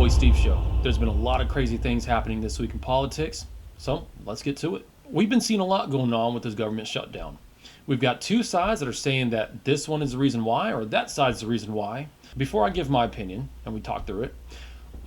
Cowboy Steve show. There's been a lot of crazy things happening this week in politics, so let's get to it. We've been seeing a lot going on with this government shutdown. We've got two sides that are saying that this one is the reason why, or that side's the reason why. Before I give my opinion, and we talk through it,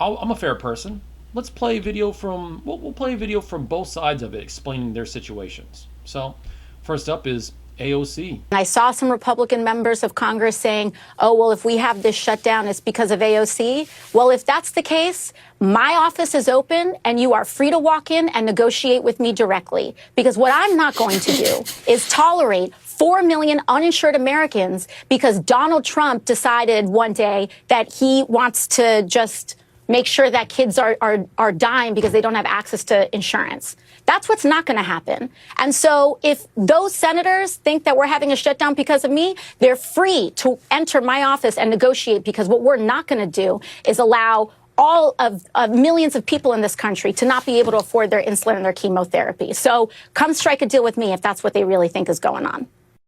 I'm a fair person. Let's play a video from, we'll play a video from both sides of it explaining their situations. So, first up is AOC. I saw some Republican members of Congress saying, oh, well, if we have this shutdown, it's because of AOC. Well, if that's the case, my office is open and you are free to walk in and negotiate with me directly. Because what I'm not going to do is tolerate 4 million uninsured Americans because Donald Trump decided one day that he wants to just make sure that kids are dying because they don't have access to insurance. That's what's not going to happen. And so if those senators think that we're having a shutdown because of me, they're free to enter my office and negotiate, because what we're not going to do is allow all of millions of people in this country to not be able to afford their insulin and their chemotherapy. So come strike a deal with me if that's what they really think is going on.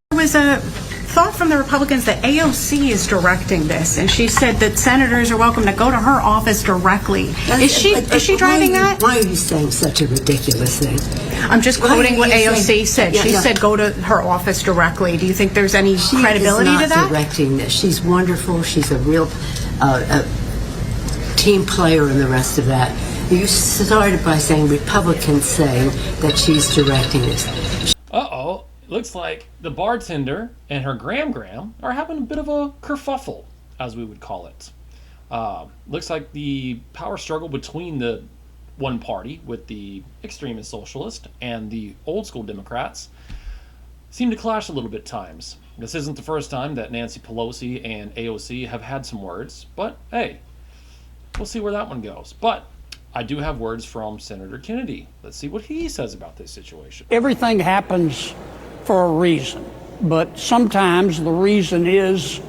There was a thought from the Republicans that AOC is directing this, and she said that senators are welcome to go to her office directly. Is she driving that? Why are you saying such a ridiculous thing? I'm just quoting what AOC said. She said go to her office directly. Do you think there's any credibility to that? She's not directing this. She's wonderful. She's a real team player and the rest of that. You started by saying Republicans saying that she's directing this. Uh-oh. Looks like the bartender and her gram are having a bit of a kerfuffle, as we would call it. Looks like the power struggle between the one party with the extremist socialist and the old school Democrats seem to clash a little bit at times. This isn't the first time that Nancy Pelosi and AOC have had some words, but hey, we'll see where that one goes. But I do have words from Senator Kennedy. Let's see what he says about this situation. Everything happens for a reason, but sometimes the reason is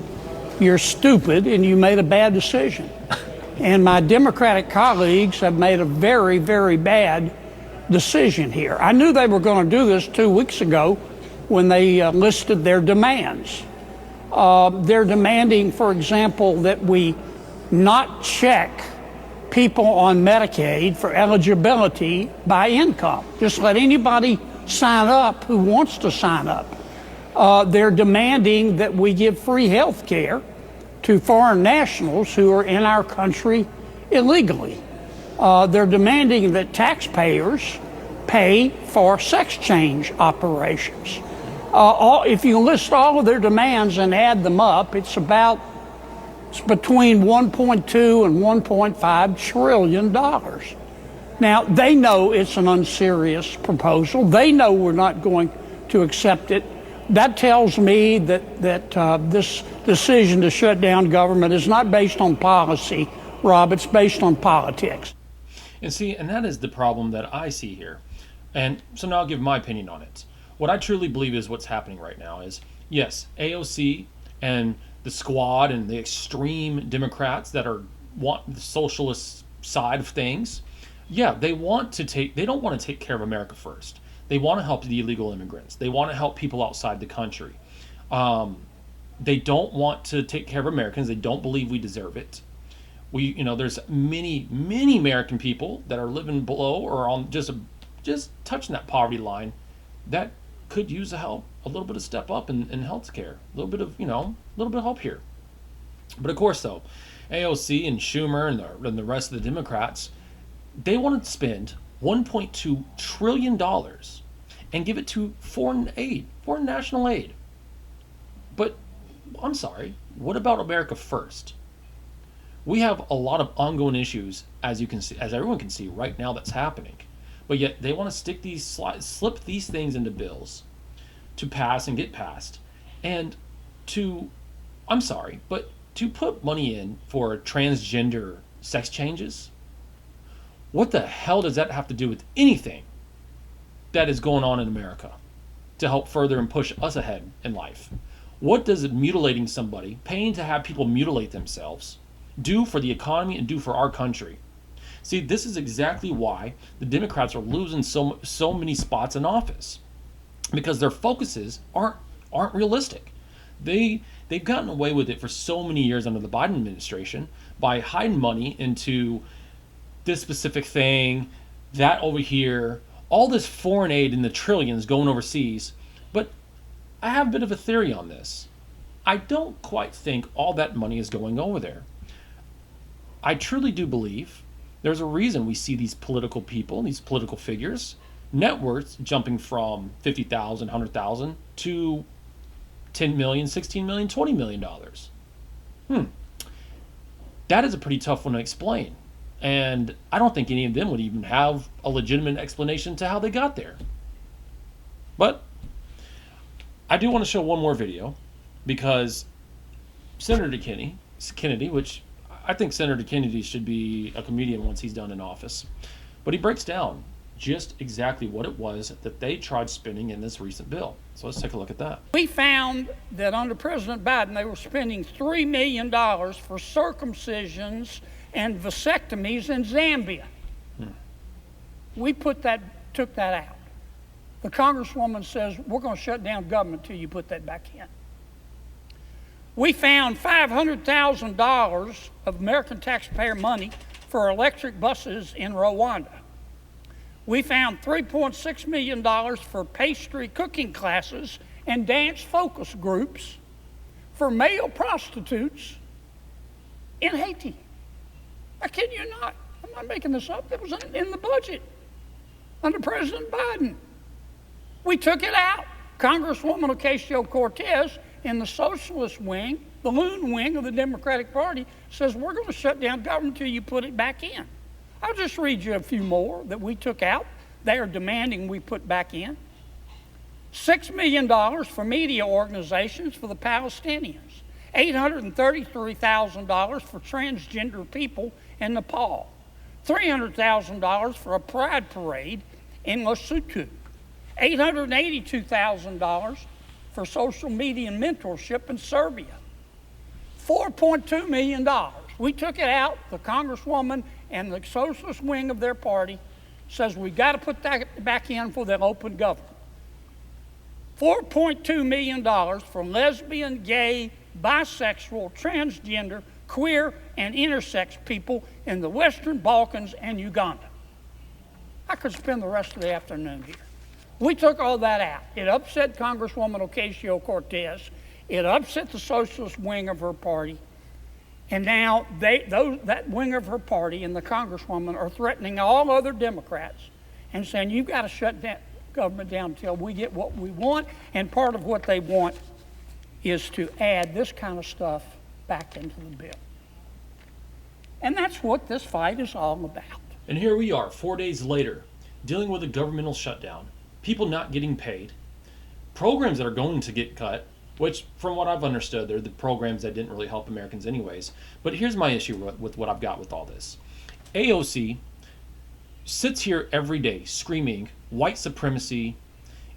you're stupid and you made a bad decision. And my Democratic colleagues have made a very, very bad decision here. I knew they were going to do this 2 weeks ago when they listed their demands. They're demanding, for example, that we not check people on Medicaid for eligibility by income. Just let anybody sign up who wants to sign up. They're demanding that we give free health care to foreign nationals who are in our country illegally. They're demanding that taxpayers pay for sex change operations. If you list all of their demands and add them up, it's between 1.2 and 1.5 trillion dollars. Now, they know it's an unserious proposal. They know we're not going to accept it. That tells me that this decision to shut down government is not based on policy, Rob. It's based on politics. And see, and that is the problem that I see here. And so now I'll give my opinion on it. What I truly believe is what's happening right now is, yes, AOC and the squad and the extreme Democrats that want the socialist side of things, yeah, they don't want to take care of America first. They want to help the illegal immigrants. They want to help people outside the country. They don't want to take care of Americans. They don't believe we deserve it. There's many American people that are living below or on just touching that poverty line that could use a little bit of step up in health care, a little bit of help here. But of course, though, AOC and Schumer and the rest of the Democrats, they want to spend $1.2 trillion and give it to foreign national aid. But I'm sorry, what about America first? We have a lot of ongoing issues, as everyone can see right now, that's happening. But yet they want to slip these things into bills to pass and get passed, and to put money in for transgender sex changes. What the hell does that have to do with anything that is going on in America to help further and push us ahead in life? What does mutilating somebody, paying to have people mutilate themselves, do for the economy and do for our country? See, this is exactly why the Democrats are losing so many spots in office, because their focuses aren't realistic. They've gotten away with it for so many years under the Biden administration by hiding money into this specific thing, that over here, all this foreign aid in the trillions going overseas. But I have a bit of a theory on this. I don't quite think all that money is going over there. I truly do believe there's a reason we see these political people, these political figures, net worths jumping from 50,000, 100,000 to 10 million, 16 million, 20 million dollars. That is a pretty tough one to explain. And I don't think any of them would even have a legitimate explanation to how they got there. But I do want to show one more video because Senator Kennedy, which I think Senator Kennedy should be a comedian once he's done in office, but he breaks down just exactly what it was that they tried spending in this recent bill. So let's take a look at that. We found that under President Biden, they were spending $3 million for circumcisions and vasectomies in Zambia. We took that out. The Congresswoman says, we're going to shut down government till you put that back in. We found $500,000 of American taxpayer money for electric buses in Rwanda. We found $3.6 million for pastry cooking classes and dance focus groups for male prostitutes in Haiti. I kid you not. I'm not making this up. That was in the budget under President Biden. We took it out. Congresswoman Ocasio-Cortez in the socialist wing, the loon wing of the Democratic Party, says we're going to shut down government until you put it back in. I'll just read you a few more that we took out. They are demanding we put back in. $6 million for media organizations for the Palestinians. $833,000 for transgender people in Nepal. $300,000 for a pride parade in Lesotho. $882,000 for social media and mentorship in Serbia. $4.2 million. We took it out. The Congresswoman and the socialist wing of their party says we got to put that back in for the open government. $4.2 million for lesbian, gay, bisexual, transgender, queer, and intersex people in the Western Balkans and Uganda. I could spend the rest of the afternoon here. We took all that out. It upset Congresswoman Ocasio-Cortez. It upset the socialist wing of her party. And now that wing of her party and the Congresswoman are threatening all other Democrats and saying, you've got to shut that government down until we get what we want. And part of what they want is to add this kind of stuff back into the bill. And that's what this fight is all about. And here we are, 4 days later, dealing with a governmental shutdown, people not getting paid, programs that are going to get cut, which from what I've understood, they're the programs that didn't really help Americans anyways. But here's my issue with what I've got with all this. AOC sits here every day screaming white supremacy,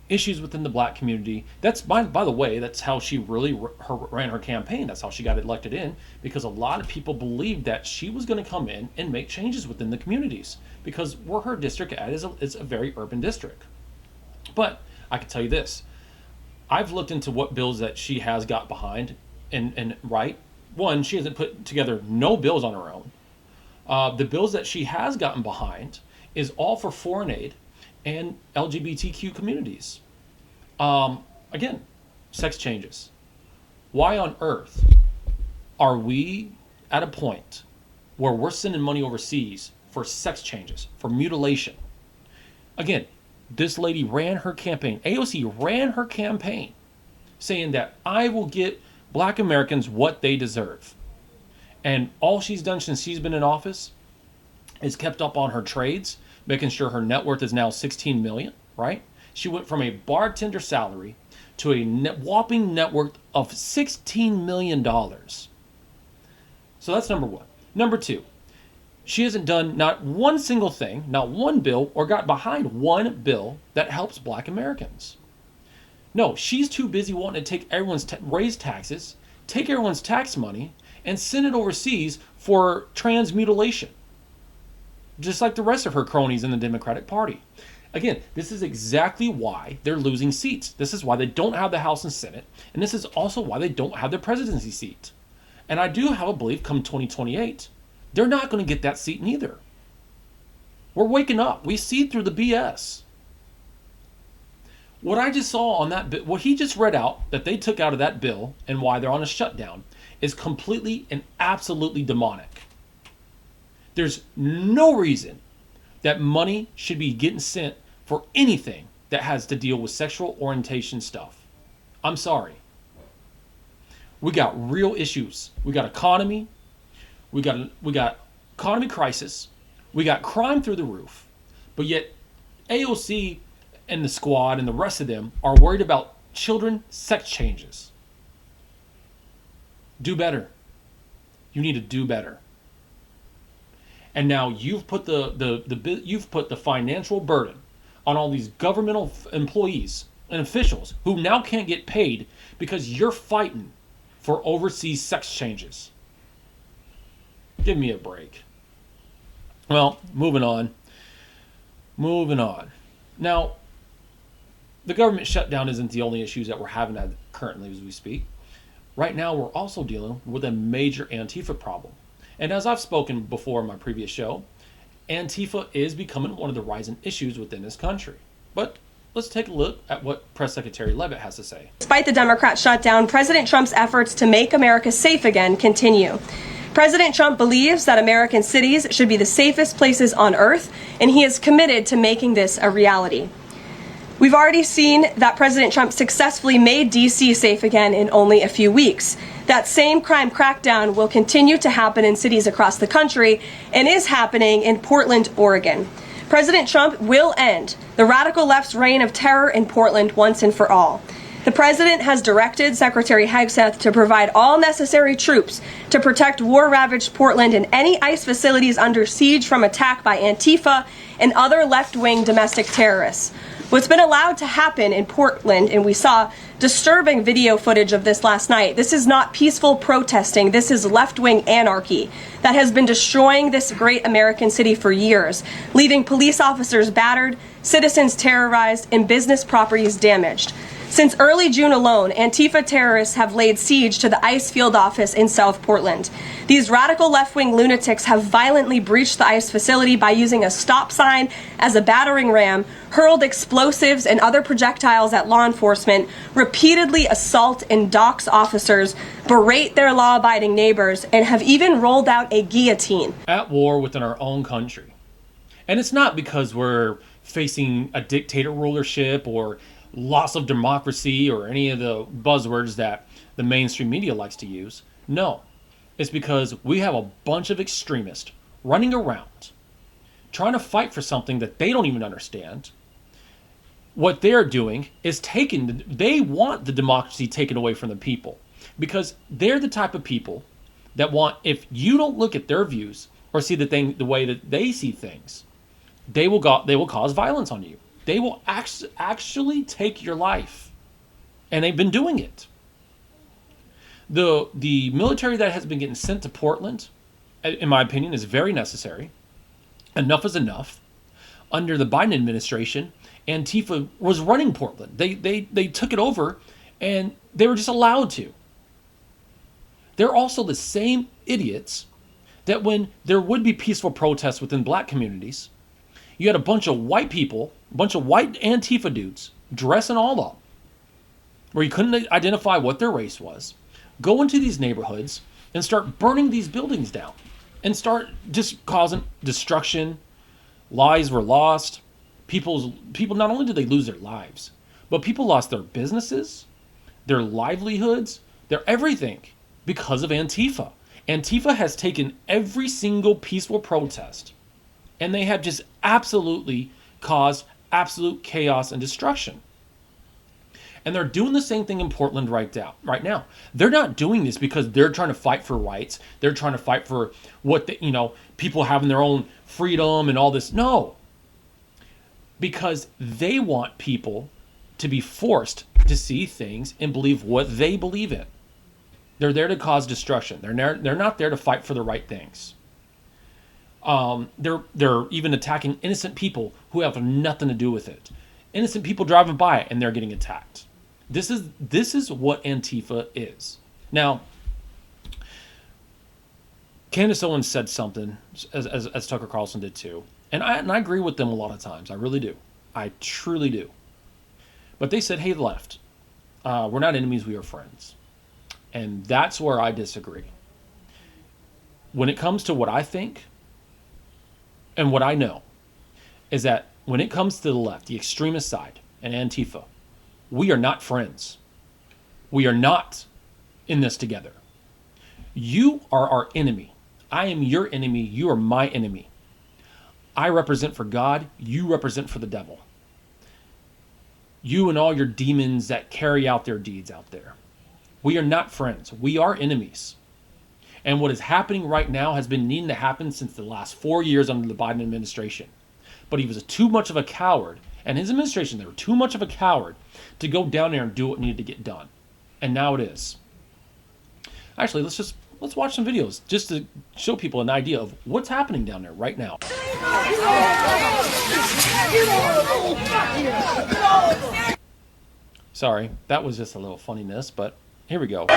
issues within the black community. That's, by the way, that's how she really ran her campaign. That's how she got elected in, because a lot of people believed that she was going to come in and make changes within the communities, because where her district at is a very urban district. But I can tell you this. I've looked into what bills that she has got behind, and right, one, she hasn't put together no bills on her own. The bills that she has gotten behind is all for foreign aid and LGBTQ communities. Again, sex changes. Why on earth are we at a point where we're sending money overseas for sex changes, for mutilation? Again, this lady ran her campaign, AOC ran her campaign saying that I will get black Americans what they deserve. And all she's done since she's been in office is kept up on her trades, making sure her net worth is now 16 million, right? She went from a bartender salary to a whopping net worth of $16 million. So that's number one. Number two, she hasn't done not one single thing, not one bill, or got behind one bill that helps black Americans. No, she's too busy wanting to take everyone's raise taxes, take everyone's tax money, and send it overseas for transmutilation, just like the rest of her cronies in the Democratic Party. Again, this is exactly why they're losing seats. This is why they don't have the House and Senate. And this is also why they don't have the presidency seat. And I do have a belief come 2028, they're not going to get that seat neither. We're waking up. We see through the BS. What I just saw on that what he just read out that they took out of that bill and why they're on a shutdown is completely and absolutely demonic. There's no reason that money should be getting sent for anything that has to deal with sexual orientation stuff. I'm sorry. We got real issues. We got economy. We got economy crisis. We got crime through the roof. But yet AOC and the squad and the rest of them are worried about children sex changes. Do better. You need to do better. And now you've put the financial burden on all these governmental employees and officials who now can't get paid because you're fighting for overseas sex changes. Give me a break. Well, moving on. Now, the government shutdown isn't the only issues that we're having currently as we speak. Right now, we're also dealing with a major Antifa problem. And as I've spoken before in my previous show, Antifa is becoming one of the rising issues within this country. But let's take a look at what Press Secretary Leavitt has to say. Despite the Democrat shutdown, President Trump's efforts to make America safe again continue. President Trump believes that American cities should be the safest places on earth, and he is committed to making this a reality. We've already seen that President Trump successfully made D.C. safe again in only a few weeks. That same crime crackdown will continue to happen in cities across the country and is happening in Portland, Oregon. President Trump will end the radical left's reign of terror in Portland once and for all. The president has directed Secretary Hegseth to provide all necessary troops to protect war-ravaged Portland and any ICE facilities under siege from attack by Antifa and other left-wing domestic terrorists. What's been allowed to happen in Portland, and we saw disturbing video footage of this last night, this is not peaceful protesting, this is left-wing anarchy that has been destroying this great American city for years, leaving police officers battered, citizens terrorized, and business properties damaged. Since early June alone, Antifa terrorists have laid siege to the ICE field office in South Portland. These radical left-wing lunatics have violently breached the ICE facility by using a stop sign as a battering ram, hurled explosives and other projectiles at law enforcement, repeatedly assault and dox officers, berate their law-abiding neighbors, and have even rolled out a guillotine. At war within our own country. And it's not because we're facing a dictator rulership or loss of democracy or any of the buzzwords that the mainstream media likes to use. No, it's because we have a bunch of extremists running around trying to fight for something that they don't even understand. What they're doing is they want the democracy taken away from the people because they're the type of people that want, if you don't look at their views or see the way that they see things, they will cause violence on you. They will actually take your life. And they've been doing it. The military that has been getting sent to Portland, in my opinion, is very necessary. Enough is enough. Under the Biden administration, Antifa was running Portland. They took it over, and they were just allowed to. They're also the same idiots that when there would be peaceful protests within black communities, you had a bunch of white people, a bunch of white Antifa dudes, dressing all up, where you couldn't identify what their race was, go into these neighborhoods and start burning these buildings down and start just causing destruction. Lives were lost. People, not only did they lose their lives, but people lost their businesses, their livelihoods, their everything because of Antifa. Antifa has taken every single peaceful protest and they have just absolutely caused absolute chaos and destruction. And they're doing the same thing in Portland right now. They're not doing this because they're trying to fight for rights. They're trying to fight for what people having their own freedom and all this. No. Because they want people to be forced to see things and believe what they believe in. They're there to cause destruction. They're not there to fight for the right things. They're even attacking innocent people who have nothing to do with it. Innocent people driving by and they're getting attacked. This is what Antifa is. Now, Candace Owens said something, as Tucker Carlson did too, and I agree with them a lot of times. I really do. I truly do. But they said, hey, the left, we're not enemies, we are friends. And that's where I disagree. When it comes to what I think and what I know, is that when it comes to the left, the extremist side, and Antifa, we are not friends. We are not in this together. You are our enemy. I am your enemy. You are my enemy. I represent for God. You represent for the devil. You and all your demons that carry out their deeds out there. We are not friends. We are enemies. And what is happening right now has been needing to happen since the last 4 years under the Biden administration. But he was too much of a coward, and his administration, they were too much of a coward to go down there and do what needed to get done. And now it is. Actually, let's watch some videos just to show people an idea of what's happening down there right now. Sorry, that was just a little funniness, but here we go.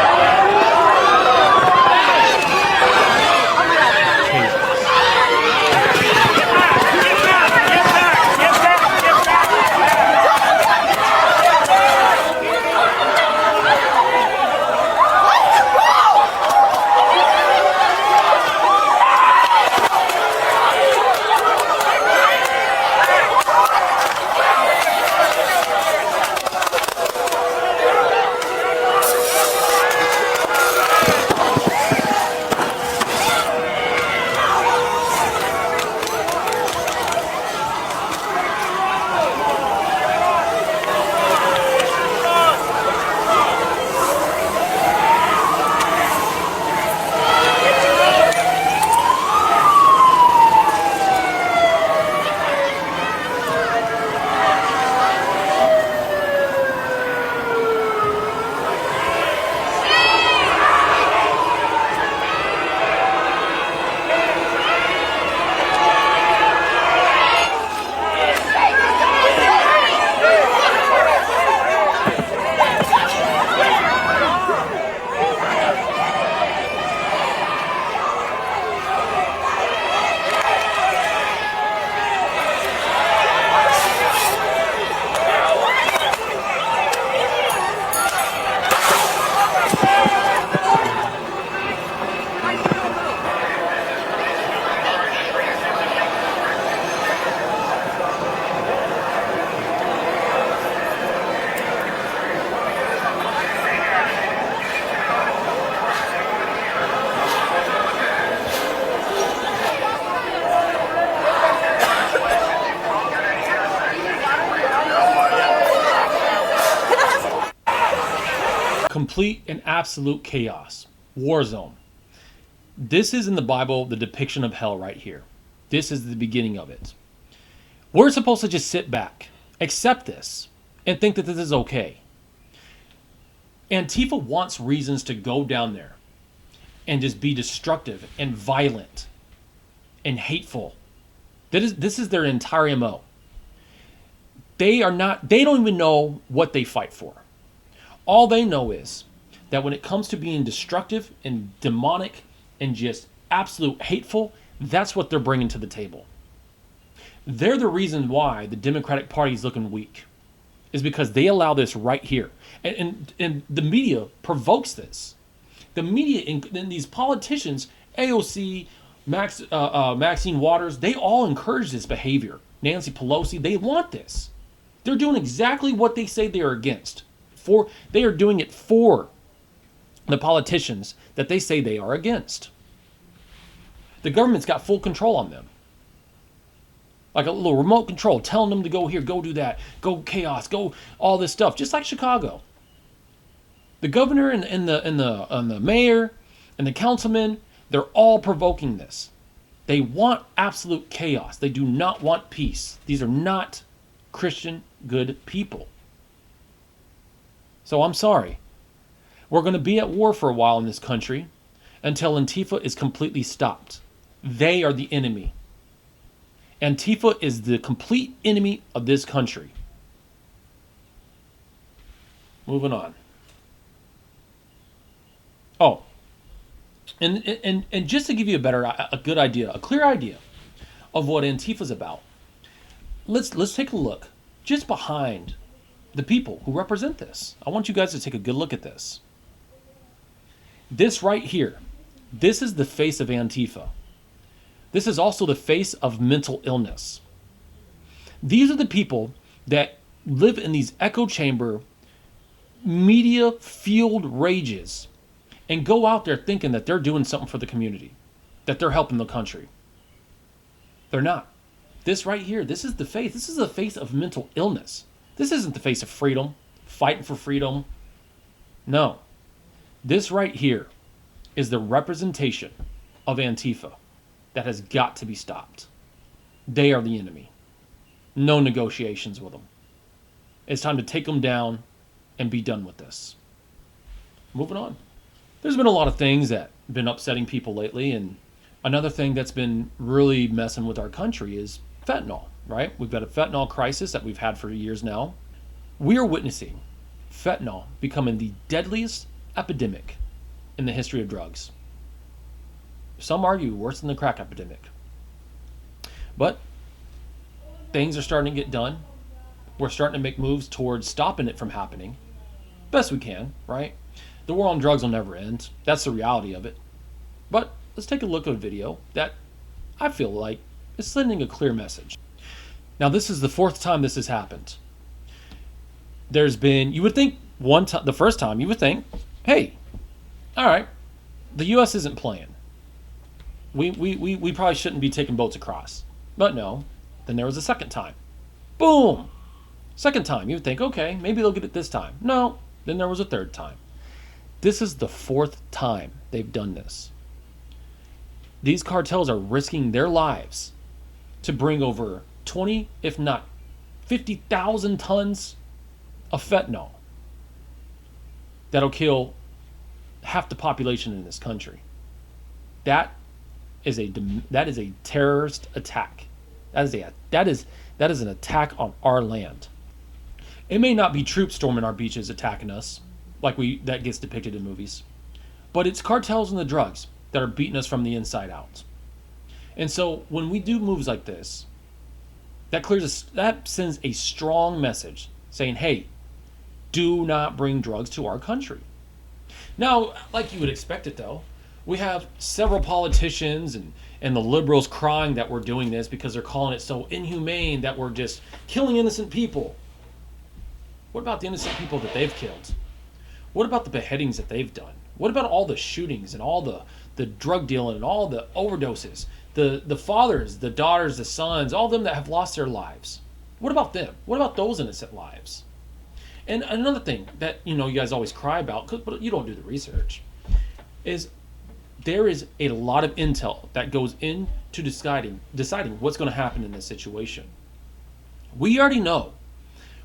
Complete and absolute chaos. War zone. This is in the Bible, the depiction of hell right here. This is the beginning of it. We're supposed to just sit back, accept this, and think that this is okay. Antifa wants reasons to go down there and just be destructive and violent and hateful. This is their entire MO. They don't even know what they fight for. All they know is that when it comes to being destructive and demonic and just absolute hateful, that's what they're bringing to the table. They're the reason why the Democratic Party is looking weak, is because they allow this right here. And the media provokes this. The media and these politicians, AOC, Maxine Waters, they all encourage this behavior. Nancy Pelosi, they want this. They're doing exactly what they say they are against. They are doing it for the politicians that they say they are against. The government's got full control on them. Like a little remote control, telling them to go here, go do that, go chaos, go all this stuff, just like Chicago. The governor and the mayor and the councilman, they're all provoking this. They want absolute chaos. They do not want peace. These are not Christian good people. So I'm sorry. We're going to be at war for a while in this country until Antifa is completely stopped. They are the enemy. Antifa is the complete enemy of this country. Moving on. Oh, and just to give you a good idea, a clear idea of what Antifa's about, let's take a look just behind the people who represent this. I want you guys to take a good look at this. This right here, this is the face of Antifa. This is also the face of mental illness. These are the people that live in these echo chamber, media-fueled rages and go out there thinking that they're doing something for the community, that they're helping the country. They're not. This right here, this is the face. This is the face of mental illness. This isn't the face of freedom, fighting for freedom. No. This right here is the representation of Antifa that has got to be stopped. They are the enemy. No negotiations with them. It's time to take them down and be done with this. Moving on. There's been a lot of things that have been upsetting people lately, and another thing that's been really messing with our country is fentanyl, right? We've got a fentanyl crisis that we've had for years now. We are witnessing fentanyl becoming the deadliest epidemic in the history of drugs. Some argue worse than the crack epidemic. But things are starting to get done. We're starting to make moves towards stopping it from happening. Best we can, right? The war on drugs will never end. That's the reality of it. But let's take a look at a video that I feel like is sending a clear message. Now, this is the fourth time this has happened. There's been, you would think one time, the first time you would think, hey, all right, the U.S. isn't playing. We probably shouldn't be taking boats across. But no. Then there was a second time. Boom! Second time, you would think, okay, maybe they'll get it this time. No. Then there was a third time. This is the fourth time they've done this. These cartels are risking their lives to bring over 20, if not 50,000 tons of fentanyl that'll kill half the population in this country. That is a terrorist attack. That is an attack on our land. It may not be troops storming our beaches attacking us, like that gets depicted in movies, but it's cartels and the drugs that are beating us from the inside out. And so when we do moves like this, that sends a strong message saying, hey, do not bring drugs to our country. Now, like you would expect it though, we have several politicians and the liberals crying that we're doing this because they're calling it so inhumane that we're just killing innocent people. What about the innocent people that they've killed? What about the beheadings that they've done? What about all the shootings and all the drug dealing and all the overdoses? The fathers, the daughters, the sons, all of them that have lost their lives. What about them? What about those innocent lives? And another thing that you guys always cry about, but you don't do the research, is there is a lot of intel that goes into deciding what's going to happen in this situation. We already know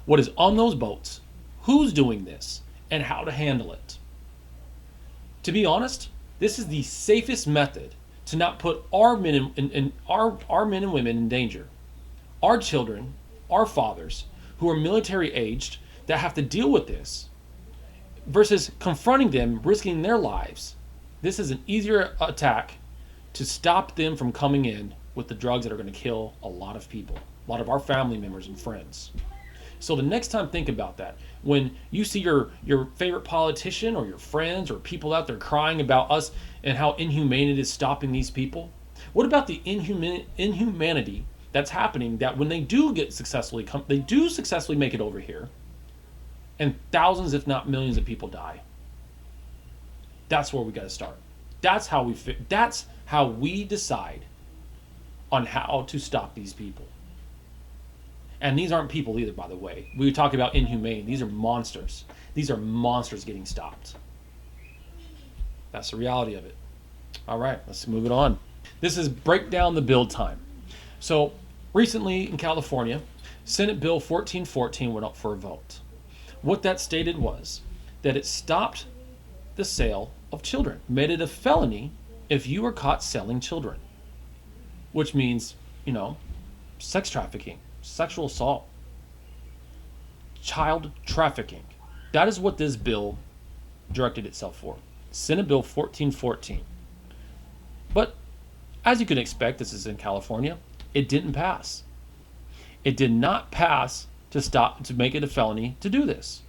what is on those boats, who's doing this, and how to handle it. To be honest, this is the safest method to not put our men and women in danger. Our children, our fathers, who are military aged, that have to deal with this, versus confronting them, risking their lives. This is an easier attack to stop them from coming in with the drugs that are going to kill a lot of people, a lot of our family members and friends. So the next time, think about that. When you see your favorite politician or your friends or people out there crying about us and how inhumane it is stopping these people, what about the inhumanity that's happening, that when they do successfully make it over here, and thousands, if not millions, of people die? That's where we got to start. That's how we decide on how to stop these people. And these aren't people either, by the way. We talk about inhumane. These are monsters. These are monsters getting stopped. That's the reality of it. All right, let's move it on. This is break down the bill time. So recently in California, Senate Bill 1414 went up for a vote. What that stated was that it stopped the sale of children, made it a felony if you were caught selling children. Which means, sex trafficking, sexual assault, child trafficking. That is what this bill directed itself for. Senate Bill 1414. But as you can expect, this is in California, it didn't pass. It did not pass to make it a felony to do this.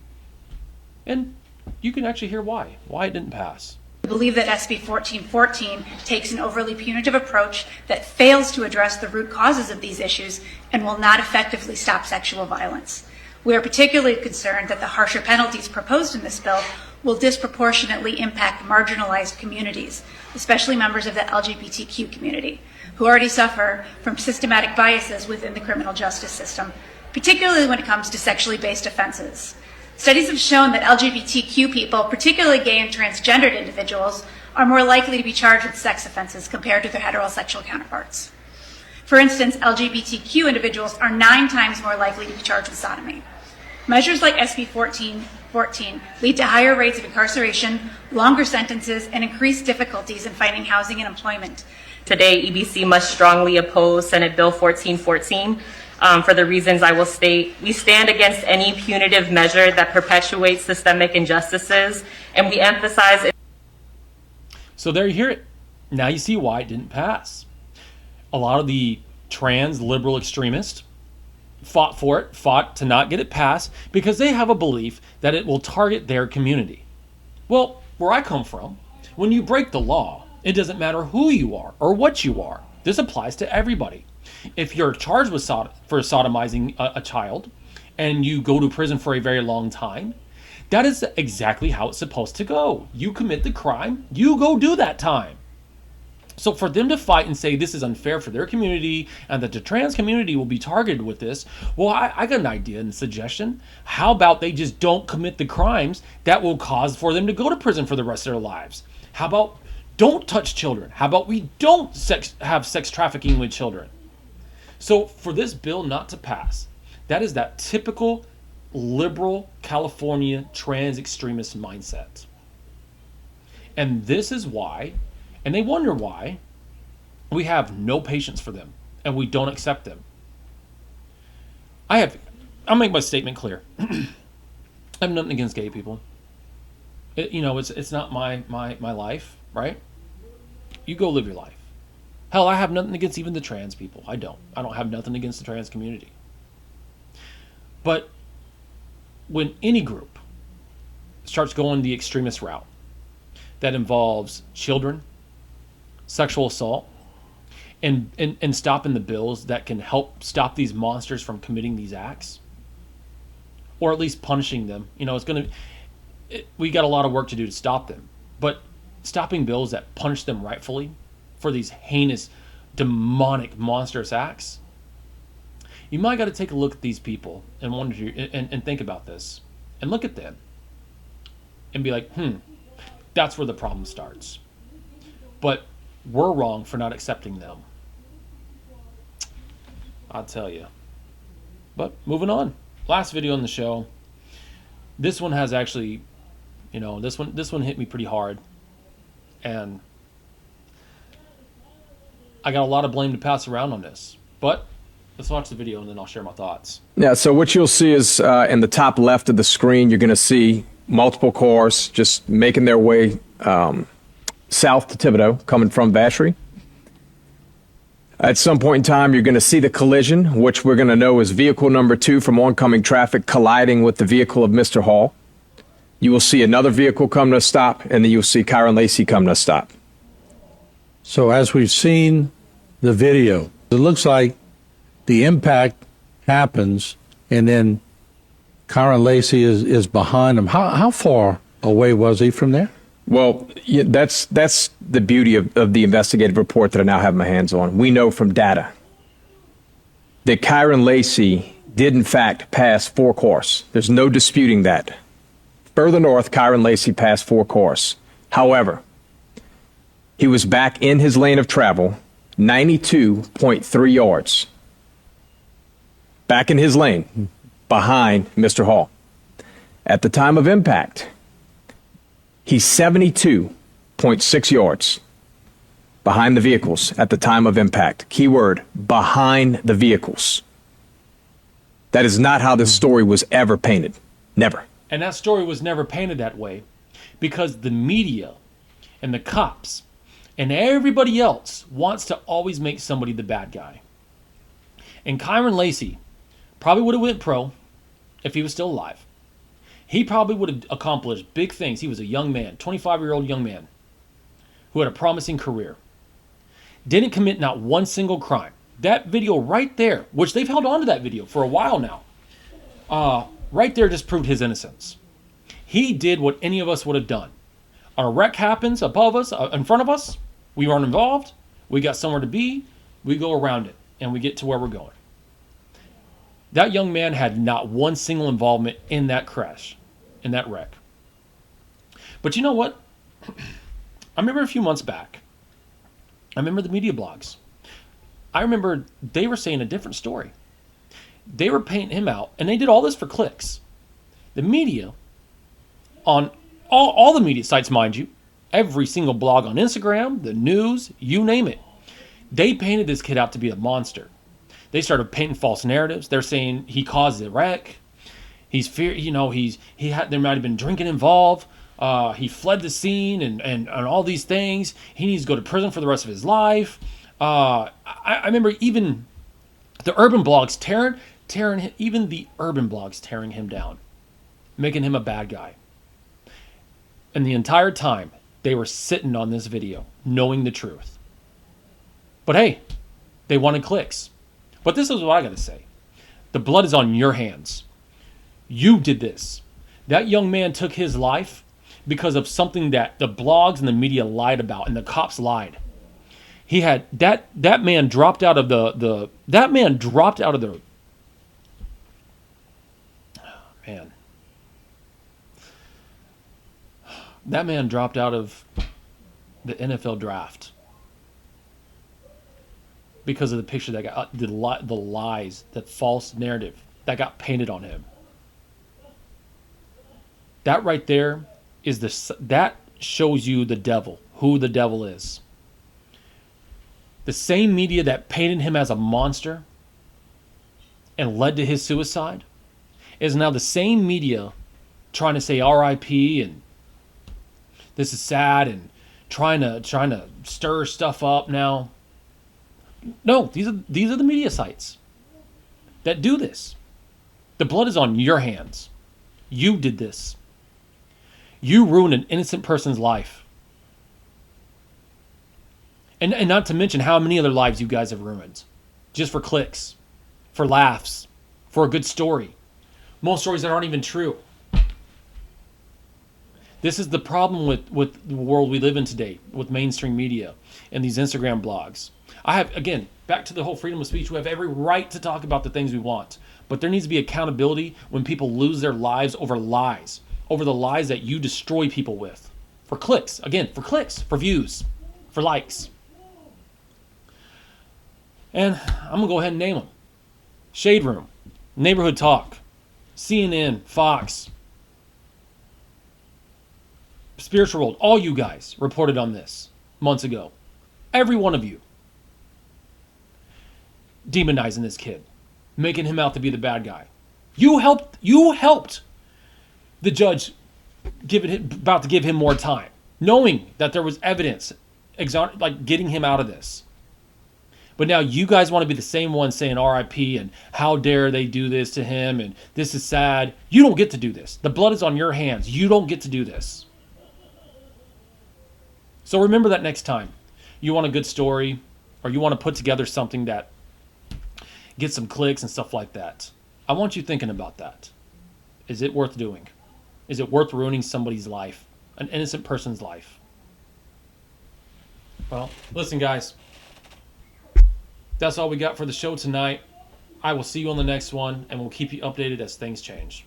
And you can actually hear why it didn't pass. We believe that SB 1414 takes an overly punitive approach that fails to address the root causes of these issues and will not effectively stop sexual violence. We are particularly concerned that the harsher penalties proposed in this bill will disproportionately impact marginalized communities, especially members of the LGBTQ community, who already suffer from systematic biases within the criminal justice system, particularly when it comes to sexually based offenses. Studies have shown that LGBTQ people, particularly gay and transgendered individuals, are more likely to be charged with sex offenses compared to their heterosexual counterparts. For instance, LGBTQ individuals are 9 times more likely to be charged with sodomy. Measures like SB 1414 lead to higher rates of incarceration, longer sentences, and increased difficulties in finding housing and employment. Today, EBC must strongly oppose Senate Bill 1414. For the reasons I will state, we stand against any punitive measure that perpetuates systemic injustices, and we emphasize. So there you hear it. Now you see why it didn't pass. A lot of the trans liberal extremists fought to not get it passed because they have a belief that it will target their community. Well, where I come from, when you break the law, it doesn't matter who you are or what you are. This applies to everybody. If you're charged with for sodomizing a child and you go to prison for a very long time, that is exactly how it's supposed to go. You commit the crime, you go do that time. So for them to fight and say this is unfair for their community and that the trans community will be targeted with this, well, I got an idea and suggestion. How about they just don't commit the crimes that will cause for them to go to prison for the rest of their lives? How about don't touch children? How about we don't have sex trafficking with children? So for this bill not to pass, that is that typical liberal California trans extremist mindset. And this is why, and they wonder why, we have no patience for them and we don't accept them. I'll make my statement clear. I have nothing against gay people. It's not my life, right? You go live your life. Hell, I have nothing against even the trans people. I don't have nothing against the trans community. But when any group starts going the extremist route that involves children, sexual assault, and stopping the bills that can help stop these monsters from committing these acts, or at least punishing them, we got a lot of work to do to stop them. But stopping bills that punish them rightfully for these heinous, demonic, monstrous acts, you might got to take a look at these people and wonder and think about this and look at them and be like, that's where the problem starts. But we're wrong for not accepting them. I'll tell you. But moving on. Last video on the show. This one has actually, this one hit me pretty hard. And I got a lot of blame to pass around on this. But let's watch the video and then I'll share my thoughts. Yeah, so what you'll see is in the top left of the screen, you're going to see multiple cars just making their way south to Thibodaux, coming from Vacherie. At some point in time, you're going to see the collision, which we're going to know is vehicle number 2 from oncoming traffic colliding with the vehicle of Mr. Hall. You will see another vehicle come to a stop, and then you'll see Kyron Lacey come to a stop. So as we've seen the video, it looks like the impact happens, and then Kyron Lacey is behind him. How far away was he from there? Well, that's the beauty of the investigative report that I now have my hands on. We know from data that Kyron Lacey did, in fact, pass 4 cars. There's no disputing that. Further north, Kyron Lacey passed 4 cars. However, he was back in his lane of travel, 92.3 yards. Back in his lane, behind Mr. Hall. At the time of impact, he's 72.6 yards behind the vehicles at the time of impact. Keyword, behind the vehicles. That is not how this story was ever painted. Never. And that story was never painted that way because the media and the cops and everybody else wants to always make somebody the bad guy. And Kyron Lacey probably would have went pro if he was still alive. He probably would have accomplished big things. He was a young man, 25-year-old young man who had a promising career. Didn't commit not one single crime. That video right there, which they've held on to that video for a while now, right there just proved his innocence. He did what any of us would have done. A wreck happens above us, in front of us. We weren't involved. We got somewhere to be. We go around it, and we get to where we're going. That young man had not one single involvement in that crash, in that wreck. But you know what? I remember a few months back, I remember the media blogs. I remember they were saying a different story. They were painting him out, and they did all this for clicks. The media, on all the media sites, mind you, every single blog on Instagram, the news, you name it, they painted this kid out to be a monster. They started painting false narratives. They're saying he caused the wreck. He's there might have been drinking involved. He fled the scene and all these things. He needs to go to prison for the rest of his life. I remember even the urban blogs tearing him down, making him a bad guy. And the entire time they were sitting on this video, knowing the truth. But hey, they wanted clicks. But this is what I got to say. The blood is on your hands. You did this. That young man took his life because of something that the blogs and the media lied about and the cops lied. He had that man dropped out of the that man dropped out of the That man dropped out of the NFL draft because of the picture that got the lies, the false narrative that got painted on him. That right there that shows you the devil, who the devil is. The same media that painted him as a monster and led to his suicide is now the same media trying to say R.I.P. and this is sad and trying to stir stuff up now. No, these are the media sites that do this. The blood is on your hands. You did this. You ruined an innocent person's life. And not to mention how many other lives you guys have ruined. Just for clicks. For laughs. For a good story. Most stories that aren't even true. This is the problem with the world we live in today. With mainstream media. And these Instagram blogs. I have, again, back to the whole freedom of speech. We have every right to talk about the things we want. But there needs to be accountability when people lose their lives over lies. Over the lies that you destroy people with. For clicks. Again, for clicks. For views. For likes. And I'm going to go ahead and name them. Shade Room. Neighborhood Talk. CNN. Fox. Spiritual World. All you guys reported on this months ago. Every one of you. Demonizing this kid. Making him out to be the bad guy. You helped the judge about to give him more time. Knowing that there was evidence getting him out of this. But now you guys want to be the same ones saying RIP and how dare they do this to him and this is sad. You don't get to do this. The blood is on your hands. You don't get to do this. So remember that next time you want a good story or you want to put together something that gets some clicks and stuff like that. I want you thinking about that. Is it worth doing? Is it worth ruining somebody's life? An innocent person's life? Well, listen guys. That's all we got for the show tonight. I will see you on the next one, and we'll keep you updated as things change.